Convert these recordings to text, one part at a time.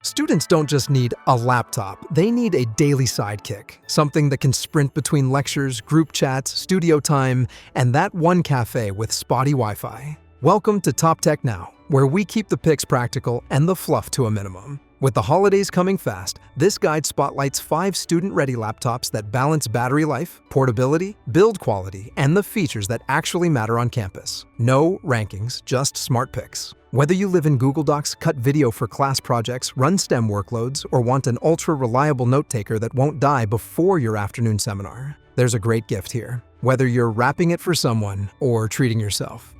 Students don't just need a laptop, they need a daily sidekick, something that can sprint between lectures, group chats, studio time, and that one cafe with spotty Wi-Fi. Welcome to toptechnow, where we keep the picks practical and the fluff to a minimum. With the holidays coming fast, this guide spotlights 5 student-ready laptops that balance battery life, portability, build quality, and the features that actually matter on campus. No rankings, just smart picks. Whether you live in Google Docs, cut video for class projects, run STEM workloads, or want an ultra-reliable note-taker that won't die before your afternoon seminar, there's a great gift here. Whether you're wrapping it for someone or treating yourself.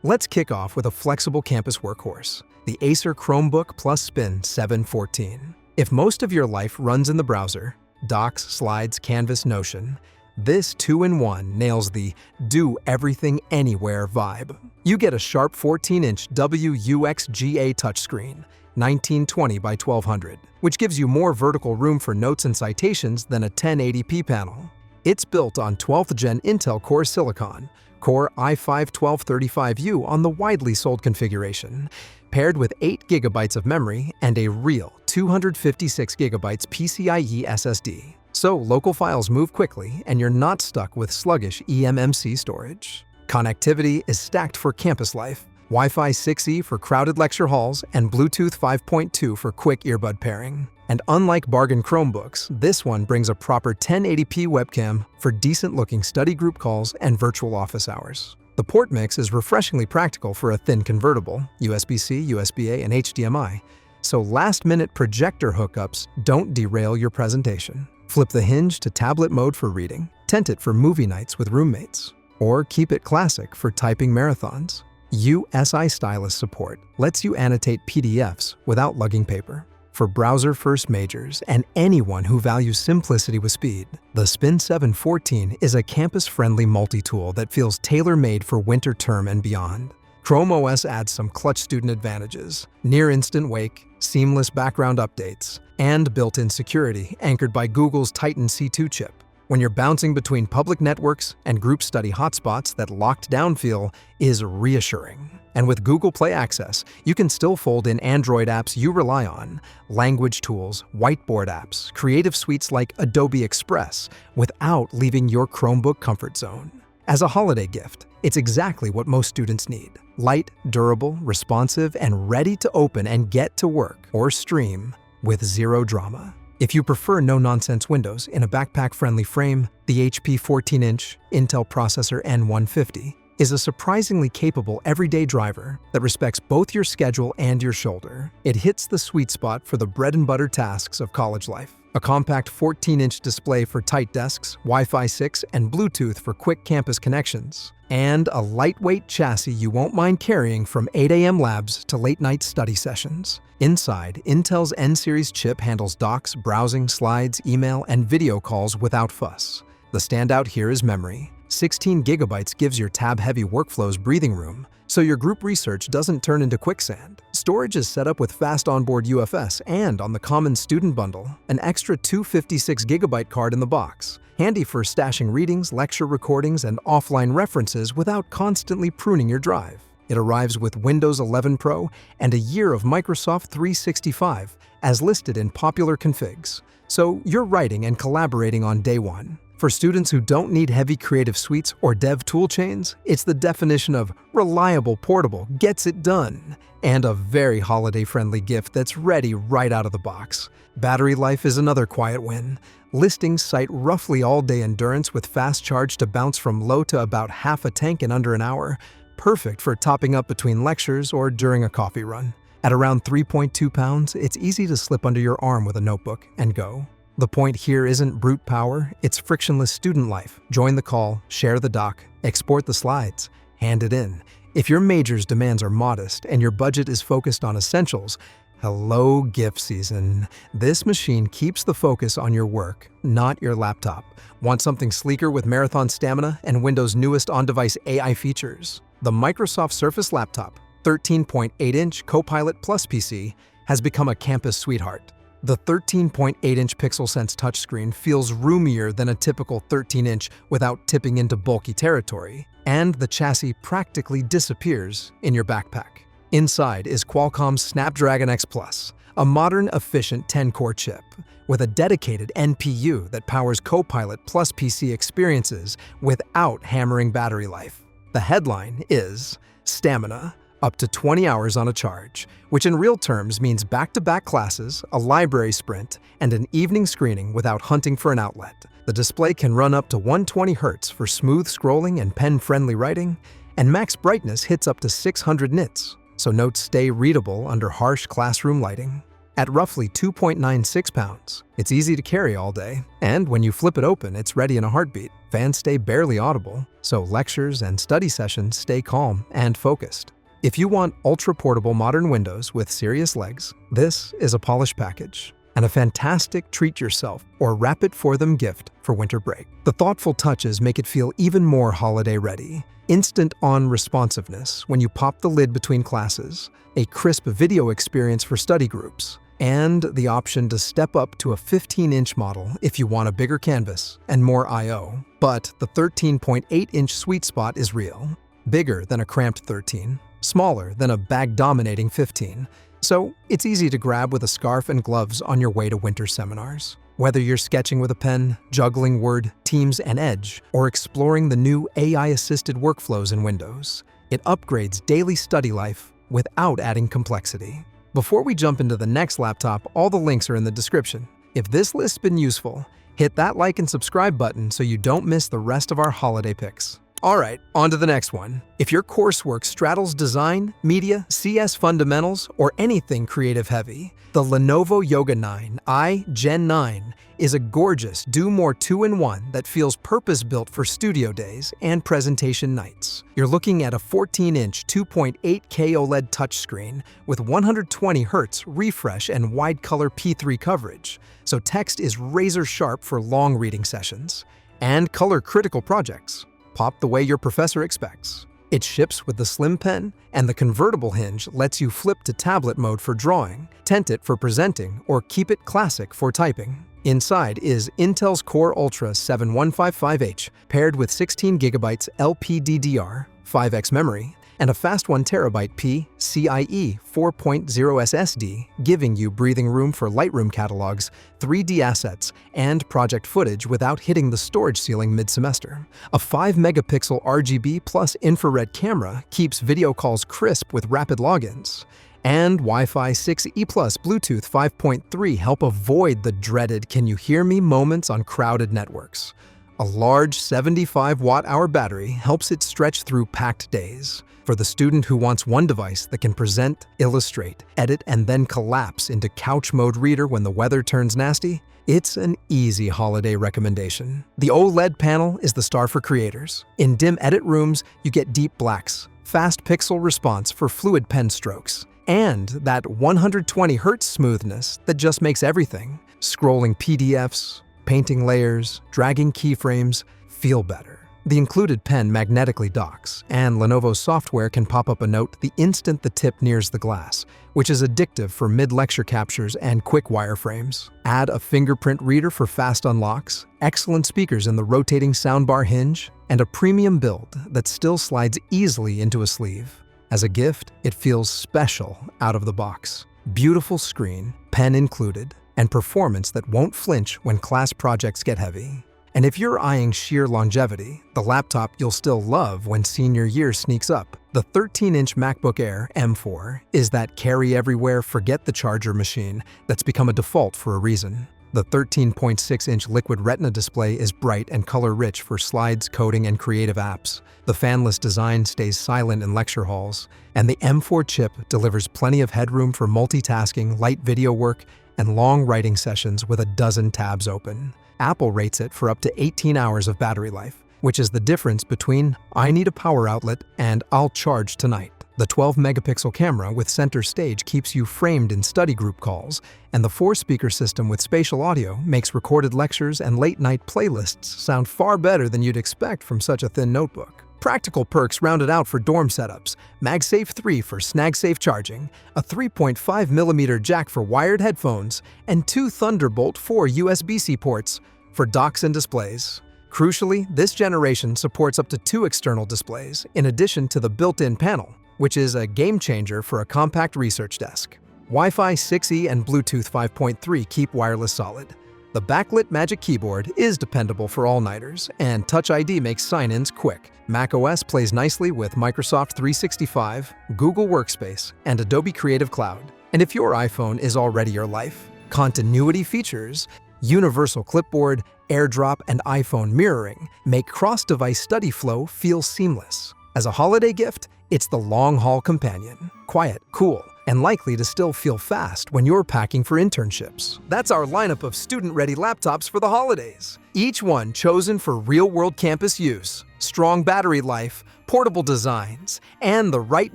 Let's kick off with a flexible campus workhorse, the Acer Chromebook Plus Spin 714. If most of your life runs in the browser, Docs, Slides, Canvas, Notion, this 2-in-1 nails the do everything anywhere vibe. You get a sharp 14-inch WUXGA touchscreen, 1920 by 1200, which gives you more vertical room for notes and citations than a 1080p panel. It's built on 12th Gen Intel Core Silicon, Core i5-1235U on the widely sold configuration, paired with 8 GB of memory and a real 256 GB PCIe SSD. So local files move quickly and you're not stuck with sluggish eMMC storage. Connectivity is stacked for campus life, Wi-Fi 6E for crowded lecture halls and Bluetooth 5.2 for quick earbud pairing. And unlike bargain Chromebooks, this one brings a proper 1080p webcam for decent-looking study group calls and virtual office hours. The port mix is refreshingly practical for a thin convertible, USB-C, USB-A, and HDMI, so last-minute projector hookups don't derail your presentation. Flip the hinge to tablet mode for reading, tent it for movie nights with roommates, or keep it classic for typing marathons. USI Stylus support lets you annotate PDFs without lugging paper. For browser-first majors and anyone who values simplicity with speed, the Spin 714 is a campus-friendly multi-tool that feels tailor-made for winter term and beyond. Chrome OS adds some clutch student advantages: near-instant wake, seamless background updates, and built-in security anchored by Google's Titan C2 chip. When you're bouncing between public networks and group study hotspots, that locked-down feel is reassuring. And with Google Play Access, you can still fold in Android apps you rely on, language tools, whiteboard apps, creative suites like Adobe Express, without leaving your Chromebook comfort zone. As a holiday gift, it's exactly what most students need: light, durable, responsive, and ready to open and get to work or stream with zero drama. If you prefer no-nonsense Windows in a backpack-friendly frame, the HP 14-inch Intel processor N150 is a surprisingly capable everyday driver that respects both your schedule and your shoulder. It hits the sweet spot for the bread-and-butter tasks of college life. A compact 14-inch display for tight desks, Wi-Fi 6, and Bluetooth for quick campus connections. And a lightweight chassis you won't mind carrying from 8 a.m. labs to late-night study sessions. Inside, Intel's N-series chip handles docs, browsing, slides, email, and video calls without fuss. The standout here is memory. 16 GB gives your tab-heavy workflows breathing room, so your group research doesn't turn into quicksand. Storage is set up with fast onboard UFS and, on the common student bundle, an extra 256 GB card in the box, handy for stashing readings, lecture recordings, and offline references without constantly pruning your drive. It arrives with Windows 11 Pro and a year of Microsoft 365, as listed in popular configs, so you're writing and collaborating on day one. For students who don't need heavy creative suites or dev toolchains, it's the definition of reliable, portable, gets it done, and a very holiday-friendly gift that's ready right out of the box. Battery life is another quiet win. Listings cite roughly all-day endurance with fast charge to bounce from low to about half a tank in under an hour, perfect for topping up between lectures or during a coffee run. At around 3.2 pounds, it's easy to slip under your arm with a notebook and go. The point here isn't brute power, it's frictionless student life. Join the call, share the doc, export the slides, hand it in. If your major's demands are modest and your budget is focused on essentials, hello gift season. This machine keeps the focus on your work, not your laptop. Want something sleeker with marathon stamina and Windows' newest on-device AI features? The Microsoft Surface Laptop 13.8-inch Copilot Plus PC has become a campus sweetheart. The 13.8-inch PixelSense touchscreen feels roomier than a typical 13-inch without tipping into bulky territory, and the chassis practically disappears in your backpack. Inside is Qualcomm's Snapdragon X Plus, a modern, efficient 10-core chip with a dedicated NPU that powers Copilot plus PC experiences without hammering battery life. The headline is Stamina, up to 20 hours on a charge, which in real terms means back-to-back classes, a library sprint, and an evening screening without hunting for an outlet. The display can run up to 120 Hz for smooth scrolling and pen-friendly writing, and max brightness hits up to 600 nits, so notes stay readable under harsh classroom lighting. At roughly 2.96 pounds, it's easy to carry all day, and when you flip it open, it's ready in a heartbeat. Fans stay barely audible, so lectures and study sessions stay calm and focused. If you want ultra-portable modern windows with serious legs, this is a polished package and a fantastic treat-yourself or wrap-it-for-them gift for winter break. The thoughtful touches make it feel even more holiday-ready. Instant on responsiveness when you pop the lid between classes, a crisp video experience for study groups, and the option to step up to a 15-inch model if you want a bigger canvas and more I/O. But the 13.8-inch sweet spot is real. Bigger than a cramped 13, smaller than a bag-dominating 15. So it's easy to grab with a scarf and gloves on your way to winter seminars. Whether you're sketching with a pen, juggling Word, Teams, and Edge, or exploring the new AI-assisted workflows in Windows, it upgrades daily study life without adding complexity. Before we jump into the next laptop, all the links are in the description. If this list's been useful, hit that like and subscribe button so you don't miss the rest of our holiday picks. Alright, on to the next one. If your coursework straddles design, media, CS fundamentals, or anything creative heavy, the Lenovo Yoga 9i Gen 9 is a gorgeous do-more 2-in-1 that feels purpose-built for studio days and presentation nights. You're looking at a 14-inch 2.8K OLED touchscreen with 120 Hz refresh and wide-color P3 coverage, so text is razor-sharp for long reading sessions, and color-critical projects. Pop the way your professor expects. It ships with the slim pen, and the convertible hinge lets you flip to tablet mode for drawing, tent it for presenting, or keep it classic for typing. Inside is Intel's Core Ultra 7155H, paired with 16GB LPDDR, 5x memory, and a fast 1TB PCIe 4.0 SSD, giving you breathing room for Lightroom catalogs, 3D assets, and project footage without hitting the storage ceiling mid-semester. A 5-megapixel RGB plus infrared camera keeps video calls crisp with rapid logins. And Wi-Fi 6E plus Bluetooth 5.3 help avoid the dreaded "can you hear me" moments on crowded networks. A large 75-watt-hour battery helps it stretch through packed days. For the student who wants one device that can present, illustrate, edit, and then collapse into couch mode reader when the weather turns nasty, it's an easy holiday recommendation. The OLED panel is the star for creators. In dim edit rooms, you get deep blacks, fast pixel response for fluid pen strokes, and that 120 Hz smoothness that just makes everything, scrolling PDFs, painting layers, dragging keyframes, feel better. The included pen magnetically docks, and Lenovo's software can pop up a note the instant the tip nears the glass, which is addictive for mid-lecture captures and quick wireframes. Add a fingerprint reader for fast unlocks, excellent speakers in the rotating soundbar hinge, and a premium build that still slides easily into a sleeve. As a gift, it feels special out of the box. Beautiful screen, pen included, and performance that won't flinch when class projects get heavy. And if you're eyeing sheer longevity, the laptop you'll still love when senior year sneaks up. The 13-inch MacBook Air M4 is that carry-everywhere, forget-the-charger machine that's become a default for a reason. The 13.6-inch Liquid Retina display is bright and color-rich for slides, coding, and creative apps. The fanless design stays silent in lecture halls, and the M4 chip delivers plenty of headroom for multitasking, light video work, and long writing sessions with a dozen tabs open. Apple rates it for up to 18 hours of battery life, which is the difference between "I need a power outlet" and "I'll charge tonight." The 12-megapixel camera with center stage keeps you framed in study group calls, and the 4-speaker system with spatial audio makes recorded lectures and late-night playlists sound far better than you'd expect from such a thin notebook. Practical perks rounded out for dorm setups: MagSafe 3 for snag-safe charging, a 3.5mm jack for wired headphones, and 2 Thunderbolt 4 USB-C ports for docks and displays. Crucially, this generation supports up to 2 external displays, in addition to the built-in panel, which is a game-changer for a compact research desk. Wi-Fi 6E and Bluetooth 5.3 keep wireless solid. The backlit Magic Keyboard is dependable for all-nighters, and Touch ID makes sign-ins quick. macOS plays nicely with Microsoft 365, Google Workspace, and Adobe Creative Cloud. And if your iPhone is already your life, continuity features, universal clipboard, AirDrop, and iPhone mirroring make cross-device study flow feel seamless. As a holiday gift, it's the long-haul companion. Quiet, cool, and likely to still feel fast when you're packing for internships. That's our lineup of student-ready laptops for the holidays. Each one chosen for real-world campus use, strong battery life, portable designs, and the right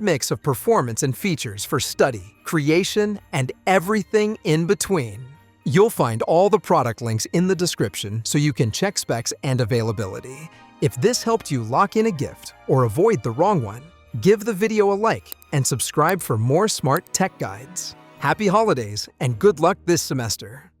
mix of performance and features for study, creation, and everything in between. You'll find all the product links in the description so you can check specs and availability. If this helped you lock in a gift or avoid the wrong one, give the video a like and subscribe for more smart tech guides. Happy holidays and good luck this semester!